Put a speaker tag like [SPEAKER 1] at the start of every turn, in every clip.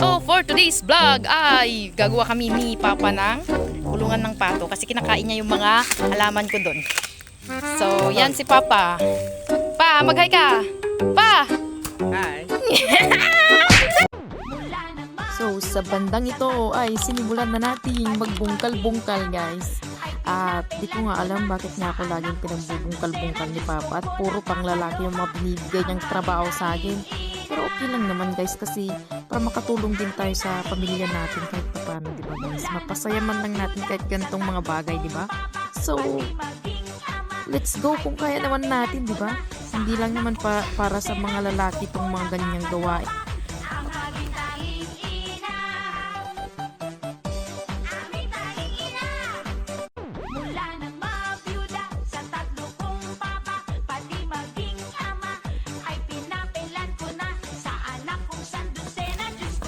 [SPEAKER 1] So for today's vlog ay gagawa kami ni Papa ng kulungan ng pato kasi kinakain niya yung mga halaman ko doon. So yan si Papa. Pa, mag-hi ka. Pa!
[SPEAKER 2] Hi.
[SPEAKER 1] So sa bandang ito ay sinimulan na natin magbungkal-bungkal guys. At di ko nga alam bakit nga ako laging pinagbubungkal-bungkal ni Papa at puro pang lalaki yung mga binibigay niyang trabaho sa akin. Pero okay lang naman guys kasi para makatulong din tayo sa pamilya natin kahit paano, di ba guys? Mapasaya man lang natin kahit ganitong mga bagay, di ba? So, let's go kung kaya naman natin, di ba? Hindi lang naman para sa mga lalaki itong mga ganyang gawain.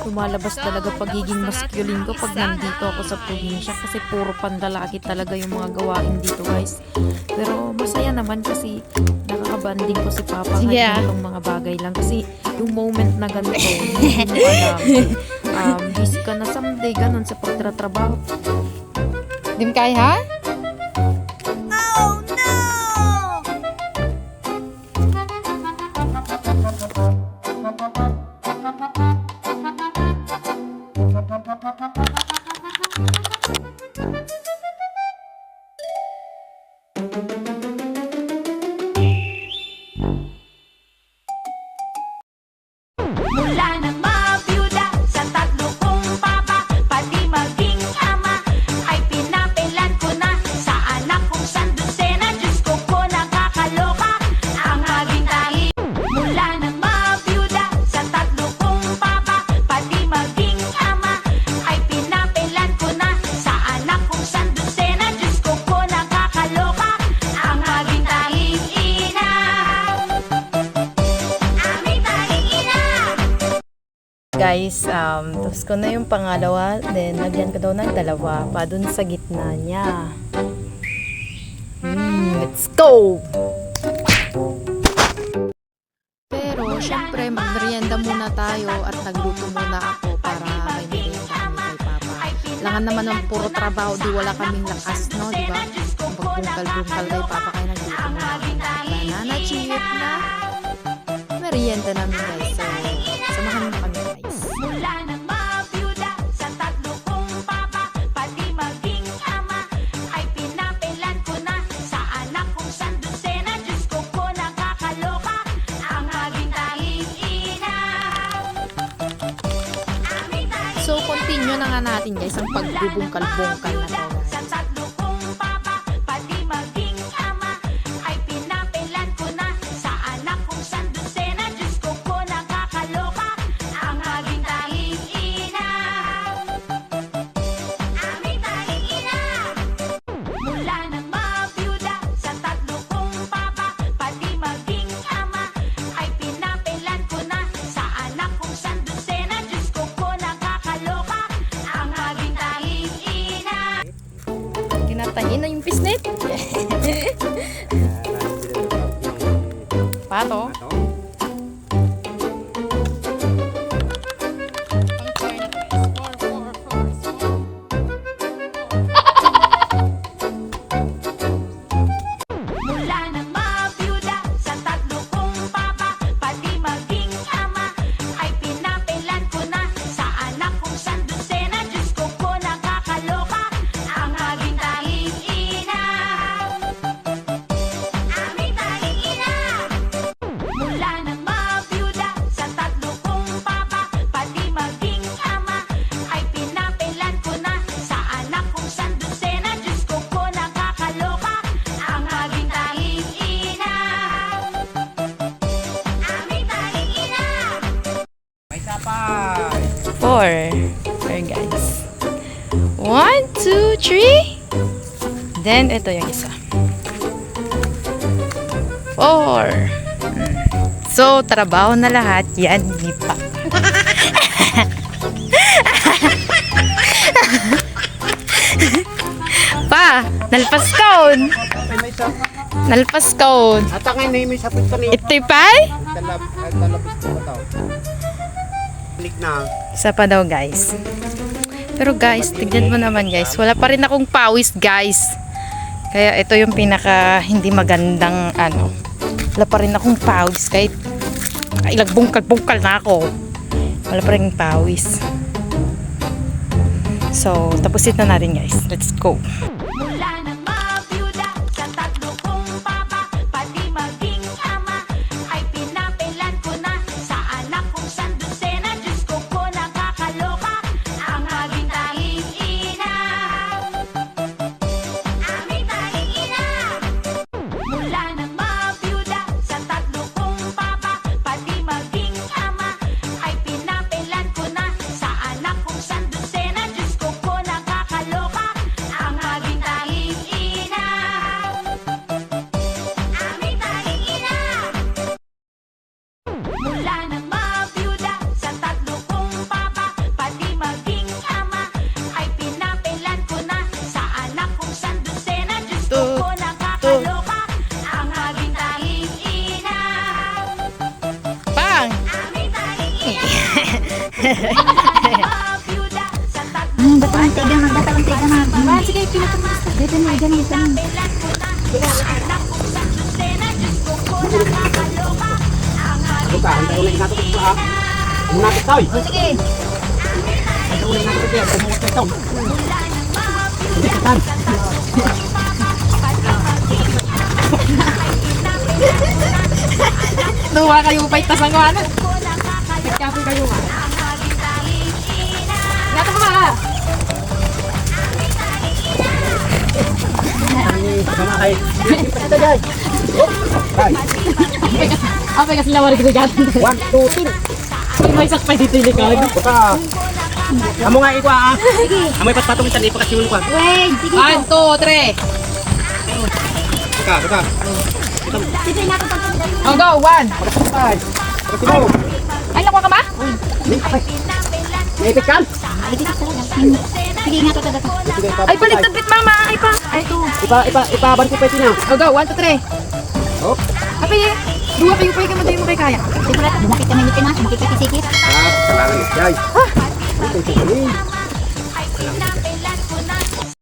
[SPEAKER 1] Lumalabas talaga pagiging masculine ko pag nandito ako sa probinsya kasi puro panlalaki talaga yung mga gawain dito guys. Pero masaya naman kasi nakakabanding ko si Papa kahit itong mga bagay lang kasi yung moment na ganito hindi mo alam. Busy ka na someday ganun sa pagtratrabaho. Dim kaya ha?
[SPEAKER 3] Mula nang mabiyuda sa tatlo kong papa, pati maging ama, ay pinapilan ko na sa anak kong sandusena. Diyos ko po nakakaloka ang maging tahi. Mula nang mabiyuda sa tatlo kong papa, pati maging ama, ay pinapilan ko na sa anak kong sandusena. Diyos ko po nakakaloka ang maging tahing ina.
[SPEAKER 1] Guys, tapos ko na yung pangalawa, then lagyan ko daw ng dalawa pa dun sa gitna niya. Let's go! Pero, syempre, magmerienda muna tayo at nagluto muna ako para may merienda kami kay Papa. Langan naman ng puro trabaho, di wala kaming lakas, no? Di ba? Kung pagbungkal-bungkal kay Papa, kaya nagluto muna kami ng banana chip na merienda namin guys. So, samahan mo kami guys.
[SPEAKER 3] Mula nang mabiyuda sa tatlo kong papa, pati maging ama, ay pinapilan ko na sa anak kong sandusena. Diyos ko po nakakaloka ang maging tahing ina.
[SPEAKER 1] So, continue na nga natin guys ang pagbubungkal-bungkal na to guys.
[SPEAKER 3] Sa tatlo kong papa, pati maging ama, ay pinapilan ko na sa anak kong sandusena. Diyos ko po nakakaloka ang maging tahing ina. Aming tahing ina. Mula nang mabiyuda sa tatlo kong papa, pati maging ama, ay pinapilan ko na sa anak kong sandusena. Diyos ko po nakakaloka ang maging tahing ina.
[SPEAKER 1] Tinatahin na yung pisnit. Pato.
[SPEAKER 3] Mula nang mabiyuda sa tatlo kong papa, pati maging ama, ay pinapilan ko na sa anak kong sandusena. Diyos ko po nakakaloka ang maging tahing ina. Aming tahing ina. Mula nang mabiyuda sa tatlo kong papa, pati maging ama, ay pinapilan ko na sa anak kong sandusena. Diyos ko po nakakaloka ang maging tahing ina. Aming tahing ina.
[SPEAKER 2] May sapay.
[SPEAKER 1] Four. There guys. 1, 2, 3. Then, ito yung isa. 4. So, trabaho na lahat. Yan, di pa. Pa, nalpas kaon.
[SPEAKER 2] Ay, may sapay.
[SPEAKER 1] Nalpas kaon.
[SPEAKER 2] At ang may sapay pa rin.
[SPEAKER 1] Ito'y pa?
[SPEAKER 2] Talabis ko ba ito? Lig na.
[SPEAKER 1] Isa pa daw guys. Pero guys, tignan mo naman guys. Wala pa rin akong pawis guys. Kaya ito yung pinaka hindi magandang ano. Wala pa rin akong pawis kahit ilang bungkal na ako. Wala pa rin pawis. So, tapusin na natin guys. Let's go.
[SPEAKER 3] Mula nang mabiyuda sa tatlo kong papa, pati maging ama, ay pinapilan ko na sa anak kong sandusena. Diyos ko po nakakaloka, ang aming tanging ina. Aming tanging ina. Mula nang mabiyuda sa tatlo kong papa, pati maging ama, ay pinapilan ko na sa anak kong sandusena. Diyos ko po nakakaloka, ang aming tanging ina. Aming tanging ina. Mula nang mabiyuda sa tatlo kong papa, pati maging ama, ay pinapilan ko na sa anak kong sandusena. Diyos ko po nakakaloka, ang aming tanging ina.
[SPEAKER 1] Bang!
[SPEAKER 3] Aming tanging ina. Mabiyuda sa tatlo kong papa,
[SPEAKER 4] Sige, pinapamasta. Dito na, ganun, ganun.
[SPEAKER 3] pinapilan ko na sa anak kong sandusena. Diyos ko po nakakaloka, ang aming
[SPEAKER 2] Buka, hantay ko na inato ko ha. Unatot tayo.
[SPEAKER 4] O, sige.
[SPEAKER 2] Hantay ko na inato ko kaya. Umuot na ito.
[SPEAKER 3] mula nang mabiyuda sa tatlo kong papa, pati maging
[SPEAKER 1] Tuwa kayo pa itas ang ano.
[SPEAKER 3] ko nakakaloka,
[SPEAKER 1] Nagkapoy kayo nga.
[SPEAKER 3] ang aming tanging ina.
[SPEAKER 1] Nato ka ba?
[SPEAKER 2] Sama kay. Ito dyan. Ay.
[SPEAKER 1] Apay kasi lawari ko dyan.
[SPEAKER 2] 1, 2, 3.
[SPEAKER 1] May sakpay dito yung likod.
[SPEAKER 2] Buka. Amo nga ito ah. Amoy patpatong itan ipakasiwin ko.
[SPEAKER 4] Wait, sige.
[SPEAKER 1] 1, 2, 3.
[SPEAKER 2] Buka.
[SPEAKER 4] Sige, nakapagpapalala.
[SPEAKER 1] Oh, go. 1.
[SPEAKER 2] Ay. Pagkasibaw.
[SPEAKER 1] Ay, nakuha ka ba?
[SPEAKER 2] Naipit kan?
[SPEAKER 4] Itikit talaga. Sige, nga to talaga.
[SPEAKER 2] Sige,
[SPEAKER 1] Ay, baliktad bit mama. Ay pa. Ay, ito.
[SPEAKER 2] Ipaban ko pwede na.
[SPEAKER 1] Oh, go. 1, 2, 3.
[SPEAKER 2] Oh.
[SPEAKER 1] Apay eh. Dua kayo pa yung madali mo kay kaya.
[SPEAKER 4] Siguro, bumakit ka na yung pinas, bumakit ka kisikit.
[SPEAKER 2] Ah, kailangan ni Jai.
[SPEAKER 3] Ay pinapilan